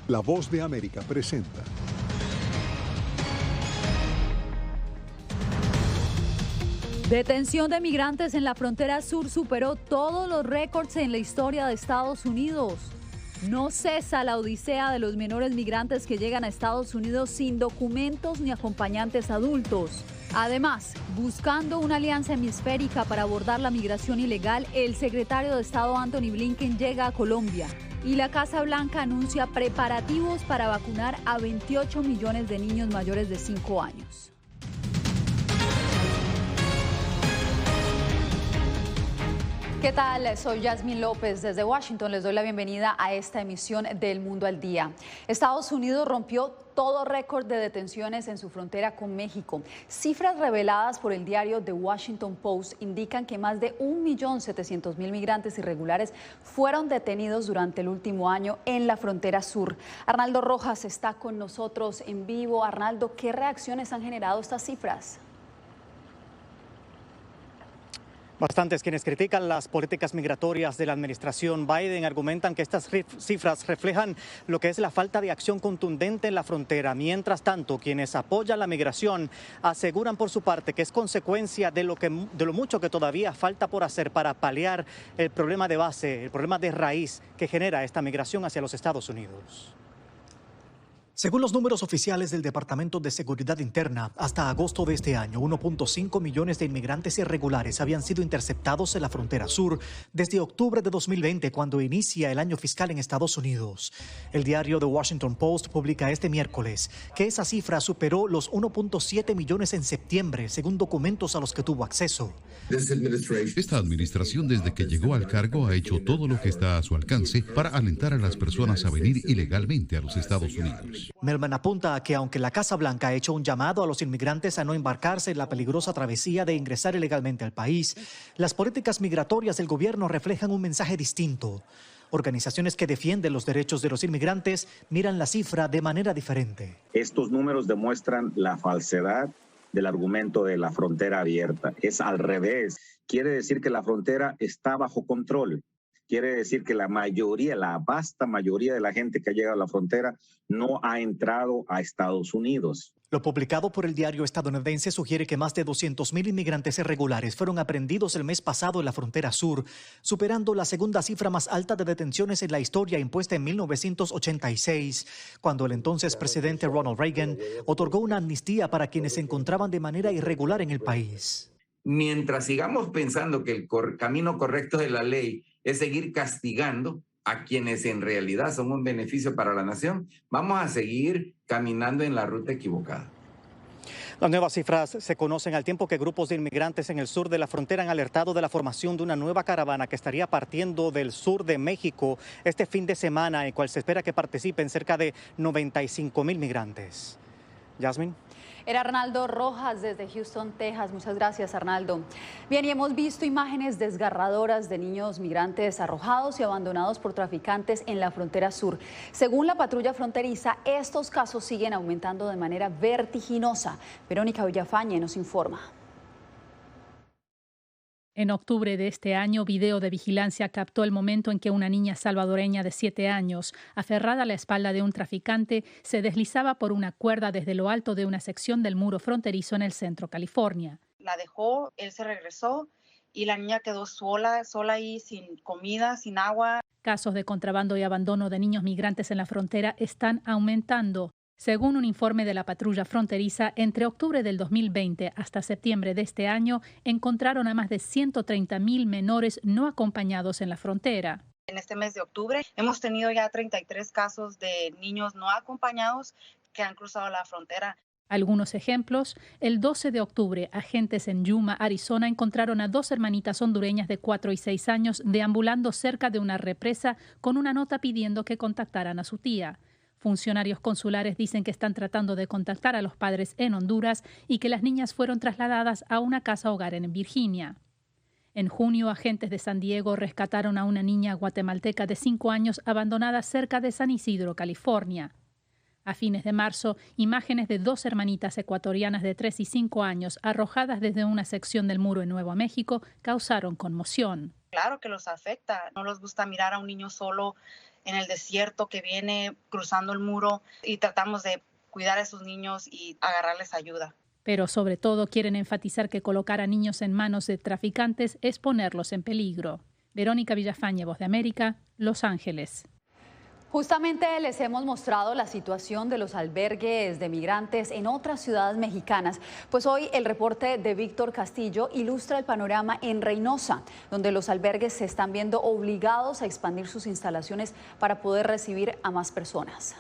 La Voz de América presenta. Detención de migrantes en la frontera sur superó todos los récords en la historia de Estados Unidos. No cesa la odisea de los menores migrantes que llegan a Estados Unidos sin documentos ni acompañantes adultos. Además, buscando una alianza hemisférica para abordar la migración ilegal, el secretario de Estado Antony Blinken llega a Colombia. Y la Casa Blanca anuncia preparativos para vacunar a 28 millones de niños mayores de 5 años. ¿Qué tal? Soy Yasmín López. Desde Washington les doy la bienvenida a esta emisión del Mundo al Día. Estados Unidos rompió todo récord de detenciones en su frontera con México. Cifras reveladas por el diario The Washington Post indican que más de 1.700.000 migrantes irregulares fueron detenidos durante el último año en la frontera sur. Arnaldo Rojas está con nosotros en vivo. Arnaldo, ¿qué reacciones han generado estas cifras? Bastantes quienes critican las políticas migratorias de la administración Biden argumentan que estas cifras reflejan lo que es la falta de acción contundente en la frontera. Mientras tanto, quienes apoyan la migración aseguran por su parte que es consecuencia de lo mucho que todavía falta por hacer para paliar el problema de base, el problema de raíz que genera esta migración hacia los Estados Unidos. Según los números oficiales del Departamento de Seguridad Interna, hasta agosto de este año, 1.5 millones de inmigrantes irregulares habían sido interceptados en la frontera sur desde octubre de 2020, cuando inicia el año fiscal en Estados Unidos. El diario The Washington Post publica este miércoles que esa cifra superó los 1.7 millones en septiembre, según documentos a los que tuvo acceso. Esta administración, desde que llegó al cargo, ha hecho todo lo que está a su alcance para alentar a las personas a venir ilegalmente a los Estados Unidos. Melman apunta a que aunque la Casa Blanca ha hecho un llamado a los inmigrantes a no embarcarse en la peligrosa travesía de ingresar ilegalmente al país, las políticas migratorias del gobierno reflejan un mensaje distinto. Organizaciones que defienden los derechos de los inmigrantes miran la cifra de manera diferente. Estos números demuestran la falsedad del argumento de la frontera abierta. Es al revés. Quiere decir que la frontera está bajo control. Quiere decir que la vasta mayoría de la gente que ha llegado a la frontera no ha entrado a Estados Unidos. Lo publicado por el diario estadounidense sugiere que más de 200.000 inmigrantes irregulares fueron aprehendidos el mes pasado en la frontera sur, superando la segunda cifra más alta de detenciones en la historia impuesta en 1986, cuando el entonces presidente Ronald Reagan otorgó una amnistía para quienes se encontraban de manera irregular en el país. Mientras sigamos pensando que el camino correcto de la ley es seguir castigando a quienes en realidad son un beneficio para la nación, vamos a seguir caminando en la ruta equivocada. Las nuevas cifras se conocen al tiempo que grupos de inmigrantes en el sur de la frontera han alertado de la formación de una nueva caravana que estaría partiendo del sur de México este fin de semana, en el cual se espera que participen cerca de 95.000 migrantes. Yasmín. Era Arnaldo Rojas desde Houston, Texas. Muchas gracias, Arnaldo. Bien, y hemos visto imágenes desgarradoras de niños migrantes arrojados y abandonados por traficantes en la frontera sur. Según la patrulla fronteriza, estos casos siguen aumentando de manera vertiginosa. Verónica Villafañe nos informa. En octubre de este año, video de vigilancia captó el momento en que una niña salvadoreña de 7 años, aferrada a la espalda de un traficante, se deslizaba por una cuerda desde lo alto de una sección del muro fronterizo en el centro California. La dejó, él se regresó y la niña quedó sola ahí, sin comida, sin agua. Casos de contrabando y abandono de niños migrantes en la frontera están aumentando. Según un informe de la patrulla fronteriza, entre octubre del 2020 hasta septiembre de este año, encontraron a más de 130.000 menores no acompañados en la frontera. En este mes de octubre hemos tenido ya 33 casos de niños no acompañados que han cruzado la frontera. Algunos ejemplos: el 12 de octubre, agentes en Yuma, Arizona, encontraron a 2 hermanitas hondureñas de 4 y 6 años deambulando cerca de una represa con una nota pidiendo que contactaran a su tía. Funcionarios consulares dicen que están tratando de contactar a los padres en Honduras y que las niñas fueron trasladadas a una casa hogar en Virginia. En junio, agentes de San Diego rescataron a una niña guatemalteca de 5 años abandonada cerca de San Isidro, California. A fines de marzo, imágenes de 2 hermanitas ecuatorianas de 3 y 5 años arrojadas desde una sección del muro en Nuevo México causaron conmoción. Claro que los afecta, no les gusta mirar a un niño solo en el desierto que viene cruzando el muro y tratamos de cuidar a esos niños y agarrarles ayuda. Pero sobre todo quieren enfatizar que colocar a niños en manos de traficantes es ponerlos en peligro. Verónica Villafañe, Voz de América, Los Ángeles. Justamente les hemos mostrado la situación de los albergues de migrantes en otras ciudades mexicanas. Pues hoy el reporte de Víctor Castillo ilustra el panorama en Reynosa, donde los albergues se están viendo obligados a expandir sus instalaciones para poder recibir a más personas.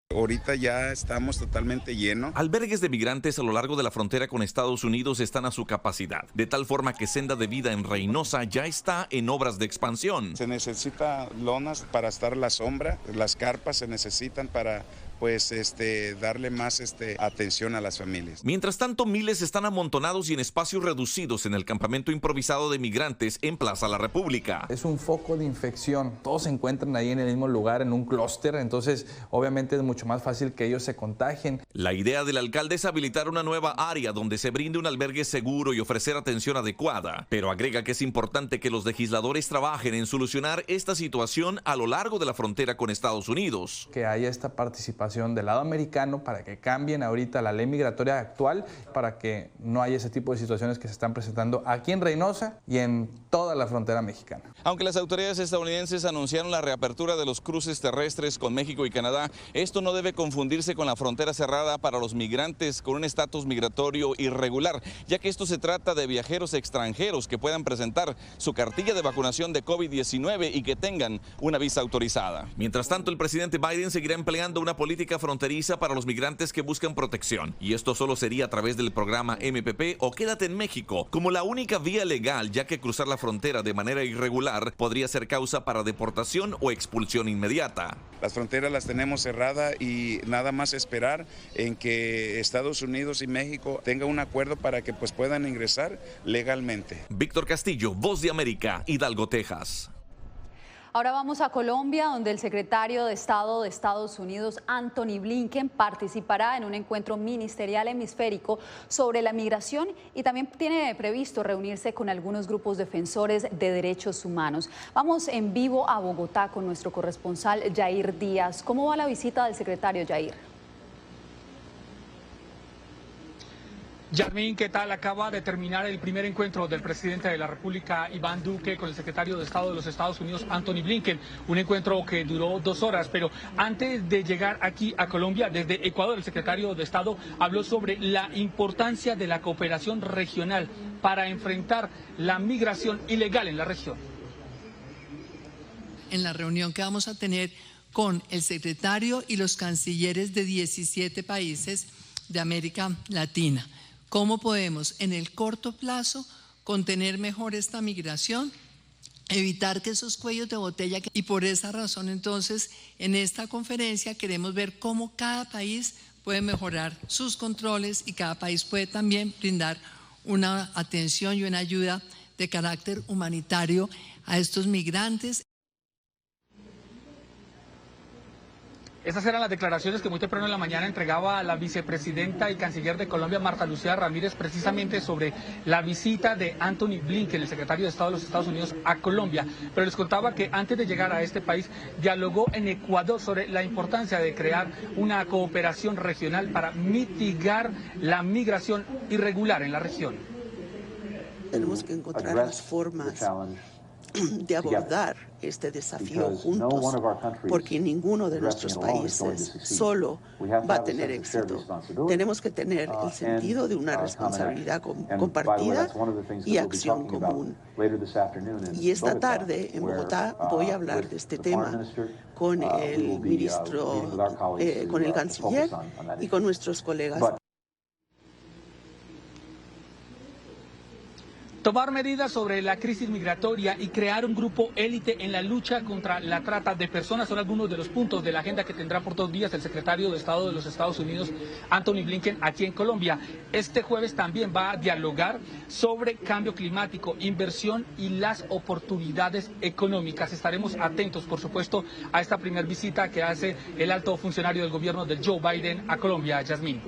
Ahorita ya estamos totalmente llenos. Albergues de migrantes a lo largo de la frontera con Estados Unidos están a su capacidad, de tal forma que Senda de Vida en Reynosa ya está en obras de expansión. Se necesita lonas para estar a la sombra, las carpas se necesitan para darle más atención a las familias. Mientras tanto, miles están amontonados y en espacios reducidos en el campamento improvisado de migrantes en Plaza La República. Es un foco de infección. Todos se encuentran ahí en el mismo lugar, en un clúster, entonces obviamente es mucho más fácil que ellos se contagien. La idea del alcalde es habilitar una nueva área donde se brinde un albergue seguro y ofrecer atención adecuada, pero agrega que es importante que los legisladores trabajen en solucionar esta situación a lo largo de la frontera con Estados Unidos. Que haya esta participación del lado americano para que cambien ahorita la ley migratoria actual, para que no haya ese tipo de situaciones que se están presentando aquí en Reynosa y en toda la frontera mexicana. Aunque las autoridades estadounidenses anunciaron la reapertura de los cruces terrestres con México y Canadá, esto no debe confundirse con la frontera cerrada para los migrantes con un estatus migratorio irregular, ya que esto se trata de viajeros extranjeros que puedan presentar su cartilla de vacunación de COVID-19 y que tengan una visa autorizada. Mientras tanto, el presidente Biden seguirá empleando una política fronteriza para los migrantes que buscan protección, y esto solo sería a través del programa MPP o Quédate en México, como la única vía legal, ya que cruzar la frontera de manera irregular podría ser causa para deportación o expulsión inmediata. Las fronteras las tenemos cerradas y nada más esperar en que Estados Unidos y México tengan un acuerdo para que puedan ingresar legalmente. Víctor Castillo, Voz de América, Hidalgo, Texas. Ahora vamos a Colombia, donde el secretario de Estado de Estados Unidos, Anthony Blinken, participará en un encuentro ministerial hemisférico sobre la migración y también tiene previsto reunirse con algunos grupos defensores de derechos humanos. Vamos en vivo a Bogotá con nuestro corresponsal Jair Díaz. ¿Cómo va la visita del secretario, Jair? Yasmín, ¿qué tal? Acaba de terminar el primer encuentro del presidente de la República, Iván Duque, con el secretario de Estado de los Estados Unidos, Anthony Blinken. Un encuentro que duró 2 horas, pero antes de llegar aquí a Colombia, desde Ecuador, el secretario de Estado habló sobre la importancia de la cooperación regional para enfrentar la migración ilegal en la región. En la reunión que vamos a tener con el secretario y los cancilleres de 17 países de América Latina. ¿Cómo podemos en el corto plazo contener mejor esta migración? Evitar que esos cuellos de botella, y por esa razón entonces en esta conferencia queremos ver cómo cada país puede mejorar sus controles y cada país puede también brindar una atención y una ayuda de carácter humanitario a estos migrantes. Estas eran las declaraciones que muy temprano en la mañana entregaba la vicepresidenta y canciller de Colombia, Marta Lucía Ramírez, precisamente sobre la visita de Anthony Blinken, el secretario de Estado de los Estados Unidos, a Colombia. Pero les contaba que antes de llegar a este país, dialogó en Ecuador sobre la importancia de crear una cooperación regional para mitigar la migración irregular en la región. Tenemos que encontrar las formas de abordar este desafío juntos, porque ninguno de nuestros países solo va a tener éxito. Tenemos que tener el sentido de una responsabilidad compartida y acción común. Y esta tarde en Bogotá voy a hablar de este tema con el ministro, con el canciller y con nuestros colegas. Tomar medidas sobre la crisis migratoria y crear un grupo élite en la lucha contra la trata de personas son algunos de los puntos de la agenda que tendrá por 2 días el secretario de Estado de los Estados Unidos, Anthony Blinken, aquí en Colombia. Este jueves también va a dialogar sobre cambio climático, inversión y las oportunidades económicas. Estaremos atentos, por supuesto, a esta primera visita que hace el alto funcionario del gobierno de Joe Biden a Colombia. Yasmín.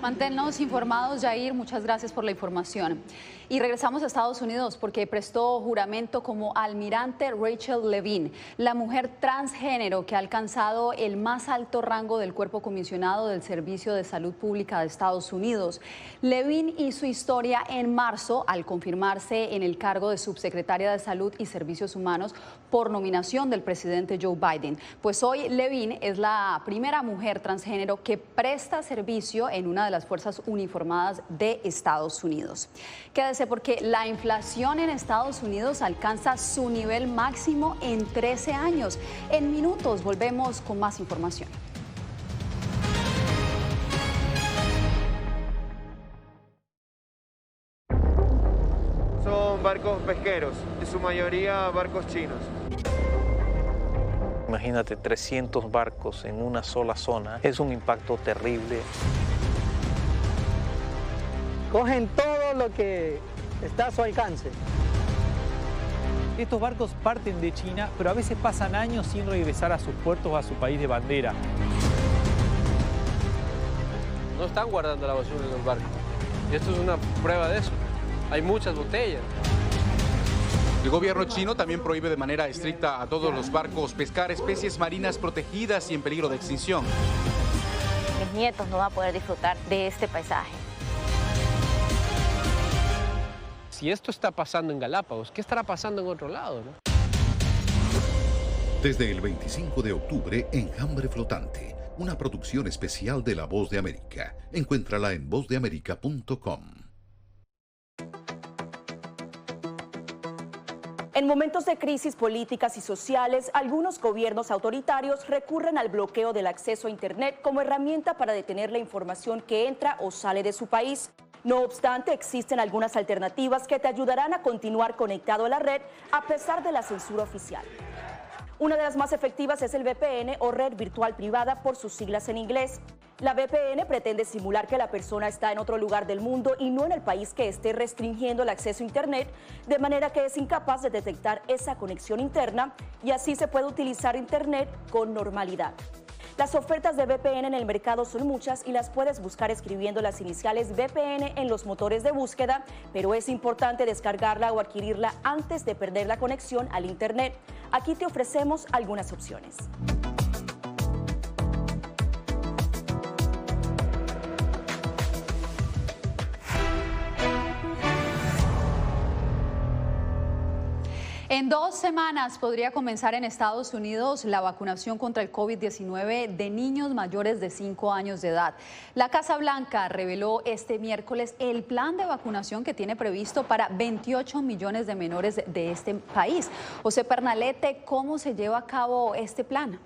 Manténnos informados, Jair. Muchas gracias por la información. Y regresamos a Estados Unidos porque prestó juramento como almirante Rachel Levine, la mujer transgénero que ha alcanzado el más alto rango del cuerpo comisionado del Servicio de Salud Pública de Estados Unidos. Levine hizo historia en marzo al confirmarse en el cargo de subsecretaria de Salud y Servicios Humanos por nominación del presidente Joe Biden. Pues hoy Levine es la primera mujer transgénero que presta servicio en una de las fuerzas uniformadas de Estados Unidos. Quédese porque la inflación en Estados Unidos alcanza su nivel máximo en 13 años. En minutos volvemos con más información. Son barcos pesqueros, en su mayoría barcos chinos. Imagínate 300 barcos en una sola zona, es un impacto terrible. Cogen todo lo que está a su alcance. Estos barcos parten de China, pero a veces pasan años sin regresar a sus puertos o a su país de bandera. No están guardando la basura en los barcos. Y esto es una prueba de eso. Hay muchas botellas. El gobierno chino también prohíbe de manera estricta a todos los barcos pescar especies marinas protegidas y en peligro de extinción. Mis nietos no van a poder disfrutar de este paisaje. Si esto está pasando en Galápagos, ¿qué estará pasando en otro lado, no? Desde el 25 de octubre, Enjambre Flotante, una producción especial de La Voz de América. Encuéntrala en vozdeamerica.com. En momentos de crisis políticas y sociales, algunos gobiernos autoritarios recurren al bloqueo del acceso a Internet como herramienta para detener la información que entra o sale de su país. No obstante, existen algunas alternativas que te ayudarán a continuar conectado a la red a pesar de la censura oficial. Una de las más efectivas es el VPN o red virtual privada por sus siglas en inglés. La VPN pretende simular que la persona está en otro lugar del mundo y no en el país que esté restringiendo el acceso a Internet, de manera que es incapaz de detectar esa conexión interna y así se puede utilizar Internet con normalidad. Las ofertas de VPN en el mercado son muchas y las puedes buscar escribiendo las iniciales VPN en los motores de búsqueda, pero es importante descargarla o adquirirla antes de perder la conexión al Internet. Aquí te ofrecemos algunas opciones. En 2 semanas podría comenzar en Estados Unidos la vacunación contra el COVID-19 de niños mayores de 5 años de edad. La Casa Blanca reveló este miércoles el plan de vacunación que tiene previsto para 28 millones de menores de este país. José Pernalete, ¿cómo se lleva a cabo este plan?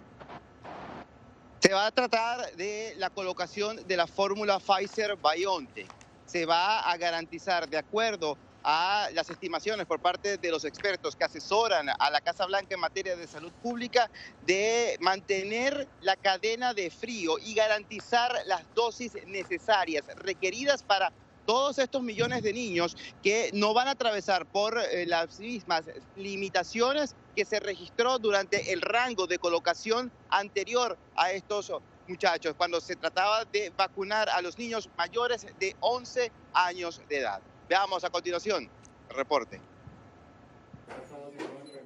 Se va a tratar de la colocación de la fórmula Pfizer-BioNTech. Se va a garantizar, de acuerdo a las estimaciones por parte de los expertos que asesoran a la Casa Blanca en materia de salud pública, de mantener la cadena de frío y garantizar las dosis necesarias requeridas para todos estos millones de niños que no van a atravesar por las mismas limitaciones que se registró durante el rango de colocación anterior a estos muchachos, cuando se trataba de vacunar a los niños mayores de 11 años de edad. Veamos a continuación el reporte.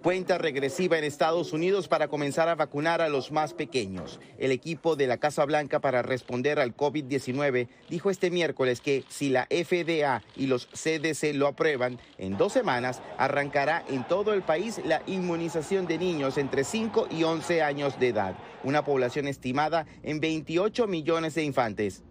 Cuenta regresiva en Estados Unidos para comenzar a vacunar a los más pequeños. El equipo de la Casa Blanca para responder al COVID-19 dijo este miércoles que si la FDA y los CDC lo aprueban, en 2 semanas arrancará en todo el país la inmunización de niños entre 5 y 11 años de edad, una población estimada en 28 millones de infantes.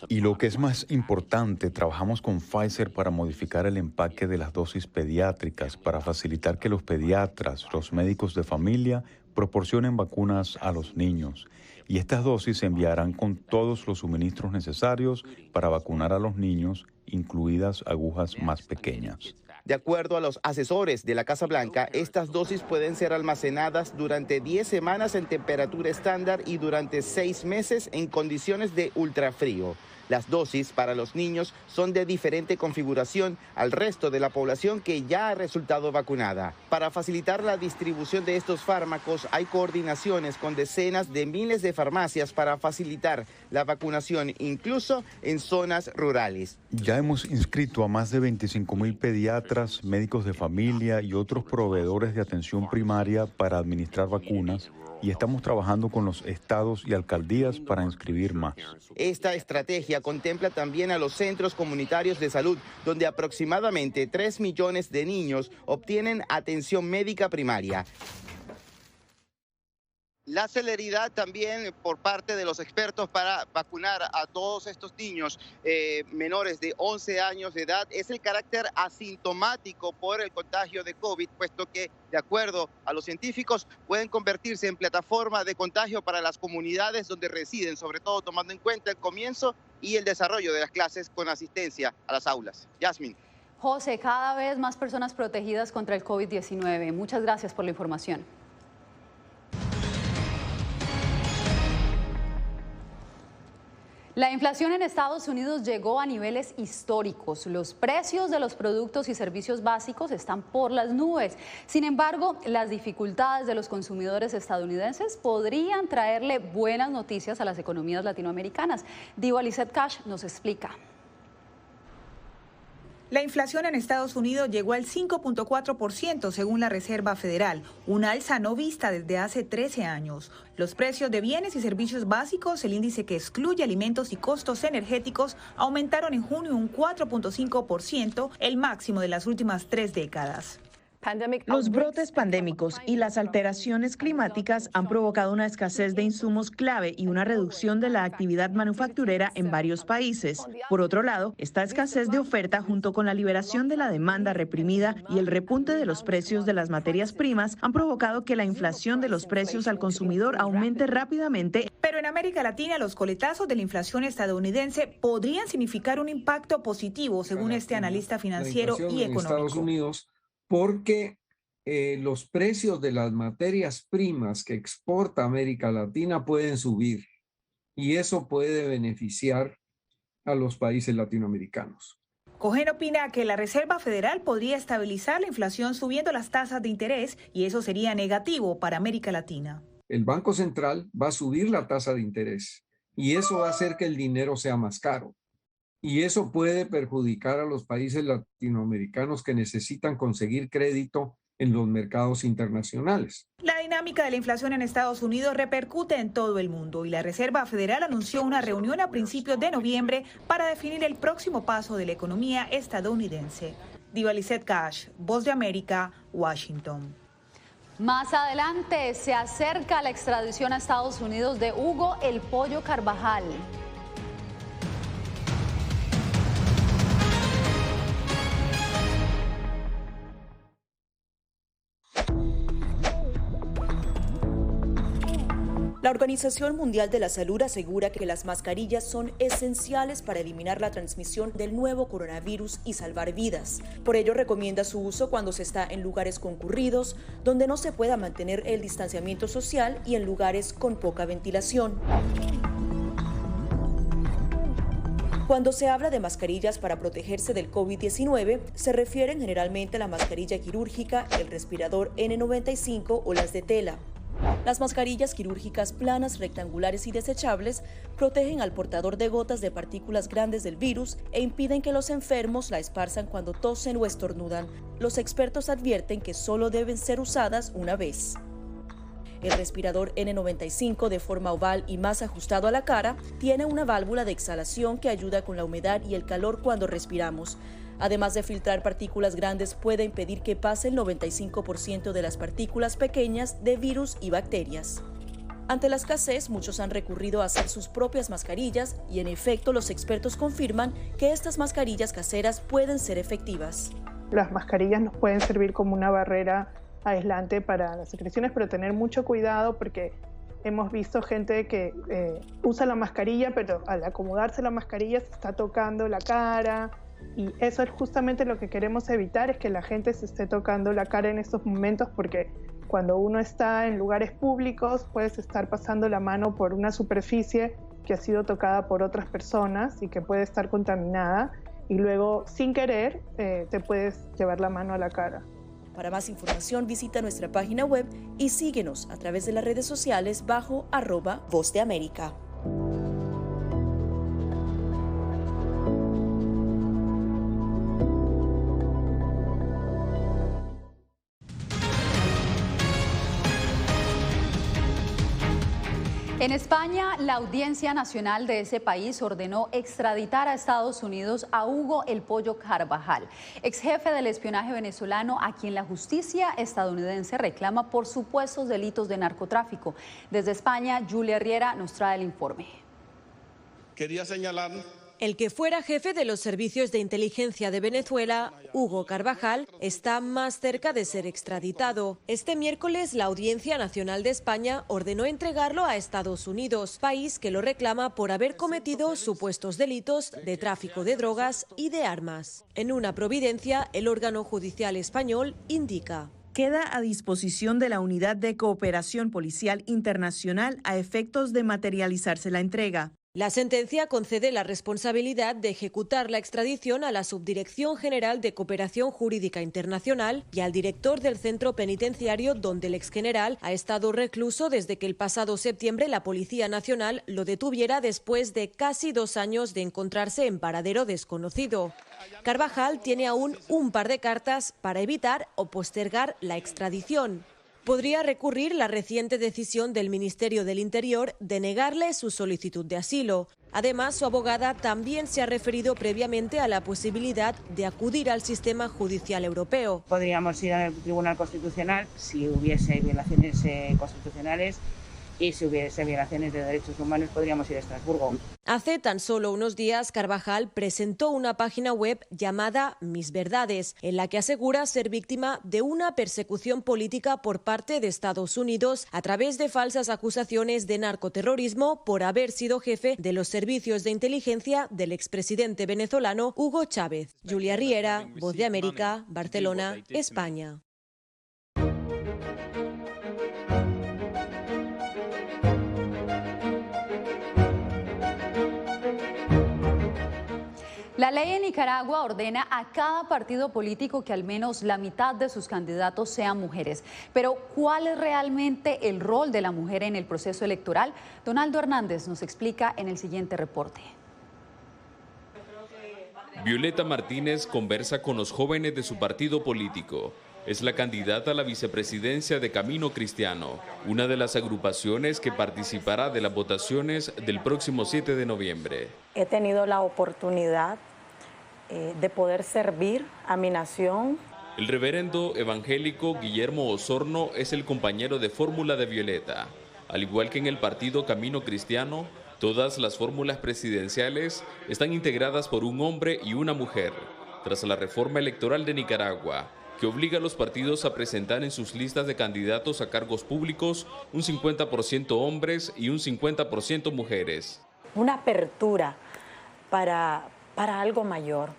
Y lo que es más importante, trabajamos con Pfizer para modificar el empaque de las dosis pediátricas para facilitar que los pediatras, los médicos de familia, proporcionen vacunas a los niños. Y estas dosis se enviarán con todos los suministros necesarios para vacunar a los niños, incluidas agujas más pequeñas. De acuerdo a los asesores de la Casa Blanca, estas dosis pueden ser almacenadas durante 10 semanas en temperatura estándar y durante 6 meses en condiciones de ultrafrío. Las dosis para los niños son de diferente configuración al resto de la población que ya ha resultado vacunada. Para facilitar la distribución de estos fármacos hay coordinaciones con decenas de miles de farmacias para facilitar la vacunación, incluso en zonas rurales. Ya hemos inscrito a más de 25,000 pediatras, médicos de familia y otros proveedores de atención primaria para administrar vacunas, y estamos trabajando con los estados y alcaldías para inscribir más. Esta estrategia contempla también a los centros comunitarios de salud, donde aproximadamente 3 millones de niños obtienen atención médica primaria. La celeridad también por parte de los expertos para vacunar a todos estos niños menores de 11 años de edad es el carácter asintomático por el contagio de COVID, puesto que, de acuerdo a los científicos, pueden convertirse en plataforma de contagio para las comunidades donde residen, sobre todo tomando en cuenta el comienzo y el desarrollo de las clases con asistencia a las aulas. Yasmin. José, cada vez más personas protegidas contra el COVID-19. Muchas gracias por la información. La inflación en Estados Unidos llegó a niveles históricos. Los precios de los productos y servicios básicos están por las nubes. Sin embargo, las dificultades de los consumidores estadounidenses podrían traerle buenas noticias a las economías latinoamericanas. Diva Lizeth Cash nos explica. La inflación en Estados Unidos llegó al 5.4% según la Reserva Federal, una alza no vista desde hace 13 años. Los precios de bienes y servicios básicos, el índice que excluye alimentos y costos energéticos, aumentaron en junio un 4.5%, el máximo de las últimas 3 décadas. Los brotes pandémicos y las alteraciones climáticas han provocado una escasez de insumos clave y una reducción de la actividad manufacturera en varios países. Por otro lado, esta escasez de oferta, junto con la liberación de la demanda reprimida y el repunte de los precios de las materias primas, han provocado que la inflación de los precios al consumidor aumente rápidamente. Pero en América Latina, los coletazos de la inflación estadounidense podrían significar un impacto positivo, según este analista financiero y económico. Estados Unidos, porque los precios de las materias primas que exporta América Latina pueden subir y eso puede beneficiar a los países latinoamericanos. Cohen opina que la Reserva Federal podría estabilizar la inflación subiendo las tasas de interés y eso sería negativo para América Latina. El Banco Central va a subir la tasa de interés y eso va a hacer que el dinero sea más caro. Y eso puede perjudicar a los países latinoamericanos que necesitan conseguir crédito en los mercados internacionales. La dinámica de la inflación en Estados Unidos repercute en todo el mundo y la Reserva Federal anunció una reunión a principios de noviembre para definir el próximo paso de la economía estadounidense. Diva Lizeth Cash, Voz de América, Washington. Más adelante se acerca la extradición a Estados Unidos de Hugo El Pollo Carvajal. La Organización Mundial de la Salud asegura que las mascarillas son esenciales para eliminar la transmisión del nuevo coronavirus y salvar vidas. Por ello, recomienda su uso cuando se está en lugares concurridos, donde no se pueda mantener el distanciamiento social y en lugares con poca ventilación. Cuando se habla de mascarillas para protegerse del COVID-19, se refieren generalmente a la mascarilla quirúrgica, el respirador N95 o las de tela. Las mascarillas quirúrgicas planas, rectangulares y desechables protegen al portador de gotas de partículas grandes del virus e impiden que los enfermos la esparzan cuando tosen o estornudan. Los expertos advierten que solo deben ser usadas una vez. El respirador N95, de forma oval y más ajustado a la cara, tiene una válvula de exhalación que ayuda con la humedad y el calor cuando respiramos. Además de filtrar partículas grandes, puede impedir que pase el 95% de las partículas pequeñas de virus y bacterias. Ante la escasez, muchos han recurrido a hacer sus propias mascarillas y, en efecto, los expertos confirman que estas mascarillas caseras pueden ser efectivas. Las mascarillas nos pueden servir como una barrera aislante para las secreciones, pero tener mucho cuidado porque hemos visto gente que usa la mascarilla, pero al acomodarse la mascarilla se está tocando la cara. Y eso es justamente lo que queremos evitar, es que la gente se esté tocando la cara en estos momentos, porque cuando uno está en lugares públicos puedes estar pasando la mano por una superficie que ha sido tocada por otras personas y que puede estar contaminada, y luego sin querer te puedes llevar la mano a la cara. Para más información visita nuestra página web y síguenos a través de las redes sociales bajo @Voz de América. En España, la Audiencia Nacional de ese país ordenó extraditar a Estados Unidos a Hugo El Pollo Carvajal, ex jefe del espionaje venezolano, a quien la justicia estadounidense reclama por supuestos delitos de narcotráfico. Desde España, Julia Riera nos trae el informe. Quería señalar... El que fuera jefe de los servicios de inteligencia de Venezuela, Hugo Carvajal, está más cerca de ser extraditado. Este miércoles, la Audiencia Nacional de España ordenó entregarlo a Estados Unidos, país que lo reclama por haber cometido supuestos delitos de tráfico de drogas y de armas. En una providencia, el órgano judicial español indica: queda a disposición de la Unidad de Cooperación Policial Internacional a efectos de materializarse la entrega. La sentencia concede la responsabilidad de ejecutar la extradición a la Subdirección General de Cooperación Jurídica Internacional y al director del centro penitenciario donde el exgeneral ha estado recluso desde que el pasado septiembre la Policía Nacional lo detuviera después de casi 2 años de encontrarse en paradero desconocido. Carvajal tiene aún un par de cartas para evitar o postergar la extradición. Podría recurrir la reciente decisión del Ministerio del Interior de negarle su solicitud de asilo. Además, su abogada también se ha referido previamente a la posibilidad de acudir al sistema judicial europeo. Podríamos ir al Tribunal Constitucional si hubiese violaciones constitucionales, y si hubiese violaciones de derechos humanos podríamos ir a Estrasburgo. Hace tan solo unos días, Carvajal presentó una página web llamada Mis Verdades, en la que asegura ser víctima de una persecución política por parte de Estados Unidos a través de falsas acusaciones de narcoterrorismo por haber sido jefe de los servicios de inteligencia del expresidente venezolano Hugo Chávez. Julia Riera, Voz de América, Barcelona, España. La ley en Nicaragua ordena a cada partido político que al menos la mitad de sus candidatos sean mujeres. Pero, ¿cuál es realmente el rol de la mujer en el proceso electoral? Donaldo Hernández nos explica en el siguiente reporte. Violeta Martínez conversa con los jóvenes de su partido político. Es la candidata a la vicepresidencia de Camino Cristiano, una de las agrupaciones que participará de las votaciones del próximo 7 de noviembre. He tenido la oportunidad de poder servir a mi nación. El reverendo evangélico Guillermo Osorno es el compañero de fórmula de Violeta. Al igual que en el partido Camino Cristiano, todas las fórmulas presidenciales están integradas por un hombre y una mujer, tras la reforma electoral de Nicaragua, que obliga a los partidos a presentar en sus listas de candidatos a cargos públicos un 50% hombres y un 50% mujeres. Una apertura para algo mayor,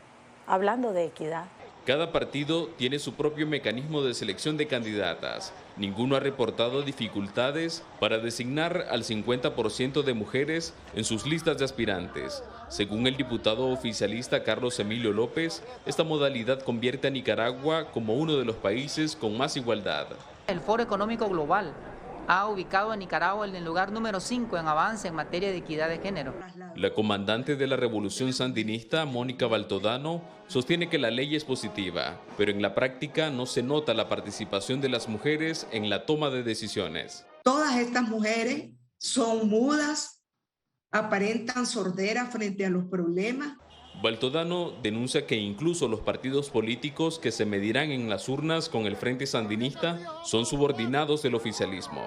hablando de equidad. Cada partido tiene su propio mecanismo de selección de candidatas. Ninguno ha reportado dificultades para designar al 50% de mujeres en sus listas de aspirantes. Según el diputado oficialista Carlos Emilio López, esta modalidad convierte a Nicaragua como uno de los países con más igualdad. El Foro Económico Global ha ubicado a Nicaragua en el lugar número 5 en avance en materia de equidad de género. La comandante de la Revolución Sandinista, Mónica Baltodano, sostiene que la ley es positiva, pero en la práctica no se nota la participación de las mujeres en la toma de decisiones. Todas estas mujeres son mudas, aparentan sordera frente a los problemas. Baltodano denuncia que incluso los partidos políticos que se medirán en las urnas con el Frente Sandinista son subordinados del oficialismo.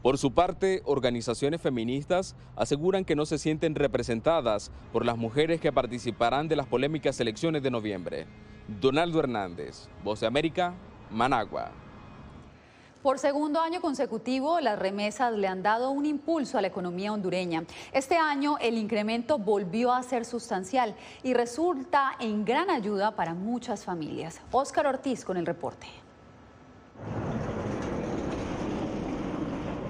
Por su parte, organizaciones feministas aseguran que no se sienten representadas por las mujeres que participarán de las polémicas elecciones de noviembre. Donaldo Hernández, Voz de América, Managua. Por segundo año consecutivo, las remesas le han dado un impulso a la economía hondureña. Este año el incremento volvió a ser sustancial y resulta en gran ayuda para muchas familias. Óscar Ortiz con el reporte.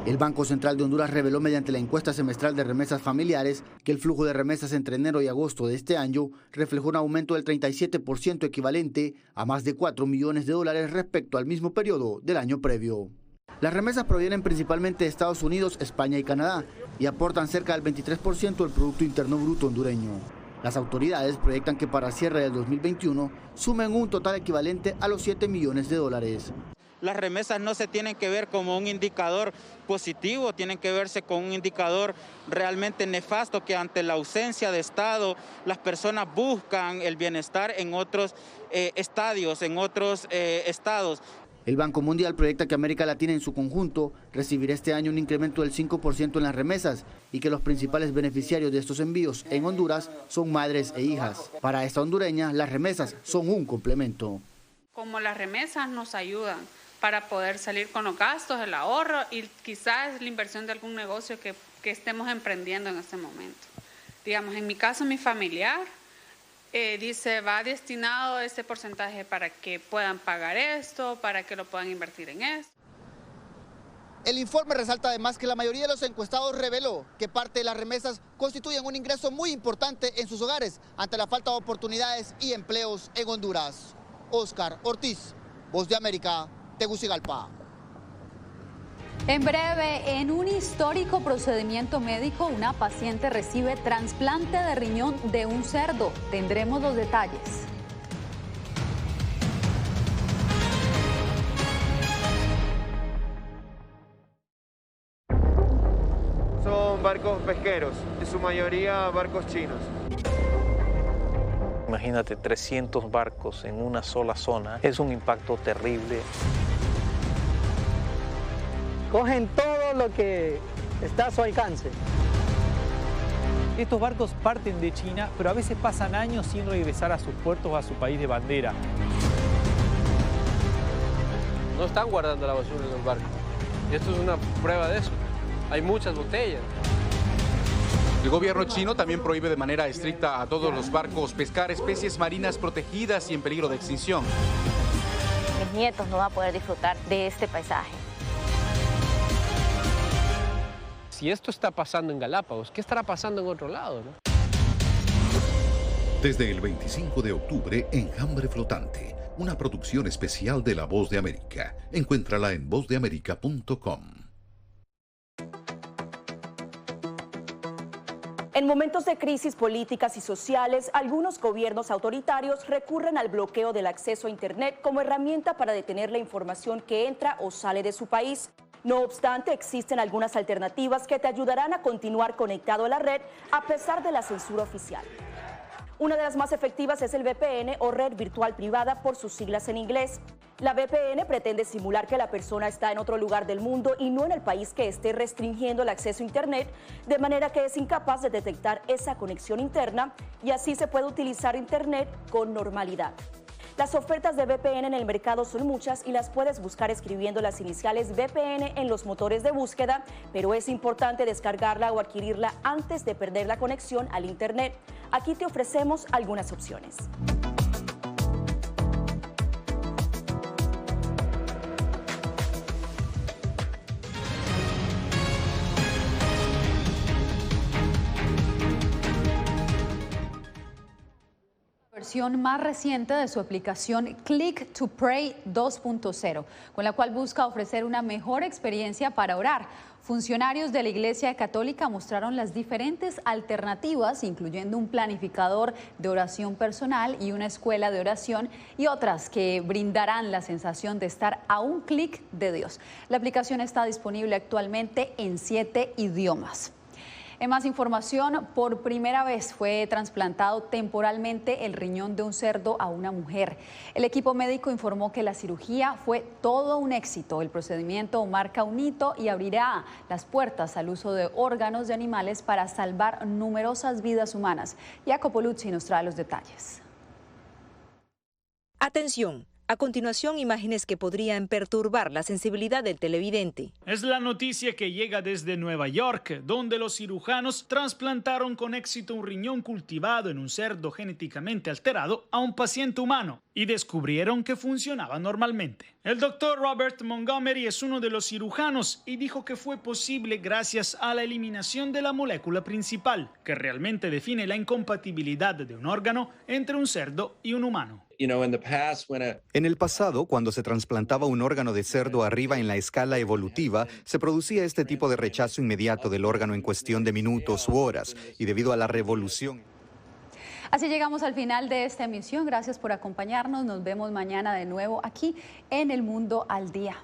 El Banco Central de Honduras reveló mediante la encuesta semestral de remesas familiares que el flujo de remesas entre enero y agosto de este año reflejó un aumento del 37% equivalente a más de 4 millones de dólares respecto al mismo periodo del año previo. Las remesas provienen principalmente de Estados Unidos, España y Canadá y aportan cerca del 23% del Producto Interno Bruto hondureño. Las autoridades proyectan que para el cierre del 2021 sumen un total equivalente a los 7 millones de dólares. Las remesas no se tienen que ver como un indicador positivo, tienen que verse como un indicador realmente nefasto, que ante la ausencia de Estado las personas buscan el bienestar en otros estadios, en otros estados. El Banco Mundial proyecta que América Latina en su conjunto recibirá este año un incremento del 5% en las remesas y que los principales beneficiarios de estos envíos en Honduras son madres e hijas. Para esta hondureña, las remesas son un complemento. Como las remesas nos ayudan para poder salir con los gastos, el ahorro y quizás la inversión de algún negocio que estemos emprendiendo en este momento. Digamos, en mi caso, mi familiar dice, va destinado este porcentaje para que puedan pagar esto, para que lo puedan invertir en esto. El informe resalta además que la mayoría de los encuestados reveló que parte de las remesas constituyen un ingreso muy importante en sus hogares ante la falta de oportunidades y empleos en Honduras. Oscar Ortiz, Voz de América, Tegucigalpa. En breve, en un histórico procedimiento médico, una paciente recibe trasplante de riñón de un cerdo. Tendremos los detalles. Son barcos pesqueros, en su mayoría barcos chinos. Imagínate 300 barcos en una sola zona, es un impacto terrible. Cogen todo lo que está a su alcance. Estos barcos parten de China, pero a veces pasan años sin regresar a sus puertos o a su país de bandera. No están guardando la basura en los barcos. Y esto es una prueba de eso. Hay muchas botellas. El gobierno chino también prohíbe de manera estricta a todos los barcos pescar especies marinas protegidas y en peligro de extinción. Mis nietos no van a poder disfrutar de este paisaje. Si esto está pasando en Galápagos, ¿qué estará pasando en otro lado, no? Desde el 25 de octubre, Enjambre Flotante, una producción especial de La Voz de América. Encuéntrala en vozdeamerica.com. En momentos de crisis políticas y sociales, algunos gobiernos autoritarios recurren al bloqueo del acceso a Internet como herramienta para detener la información que entra o sale de su país. No obstante, existen algunas alternativas que te ayudarán a continuar conectado a la red a pesar de la censura oficial. Una de las más efectivas es el VPN o red virtual privada por sus siglas en inglés. La VPN pretende simular que la persona está en otro lugar del mundo y no en el país que esté restringiendo el acceso a Internet, de manera que es incapaz de detectar esa conexión interna y así se puede utilizar Internet con normalidad. Las ofertas de VPN en el mercado son muchas y las puedes buscar escribiendo las iniciales VPN en los motores de búsqueda, pero es importante descargarla o adquirirla antes de perder la conexión al Internet. Aquí te ofrecemos algunas opciones. Versión más reciente de su aplicación Click to Pray 2.0, con la cual busca ofrecer una mejor experiencia para orar. Funcionarios de la Iglesia Católica mostraron las diferentes alternativas, incluyendo un planificador de oración personal y una escuela de oración, y otras que brindarán la sensación de estar a un clic de Dios. La aplicación está disponible actualmente en 7 idiomas. En más información, por primera vez fue trasplantado temporalmente el riñón de un cerdo a una mujer. El equipo médico informó que la cirugía fue todo un éxito. El procedimiento marca un hito y abrirá las puertas al uso de órganos de animales para salvar numerosas vidas humanas. Jacopo Luzzi nos trae los detalles. Atención. A continuación, imágenes que podrían perturbar la sensibilidad del televidente. Es la noticia que llega desde Nueva York, donde los cirujanos trasplantaron con éxito un riñón cultivado en un cerdo genéticamente alterado a un paciente humano y descubrieron que funcionaba normalmente. El doctor Robert Montgomery es uno de los cirujanos y dijo que fue posible gracias a la eliminación de la molécula principal, que realmente define la incompatibilidad de un órgano entre un cerdo y un humano. En el pasado, cuando se trasplantaba un órgano de cerdo arriba en la escala evolutiva, se producía este tipo de rechazo inmediato del órgano en cuestión de minutos u horas, y debido a la revolución. Así llegamos al final de esta emisión. Gracias por acompañarnos. Nos vemos mañana de nuevo aquí en El Mundo al Día.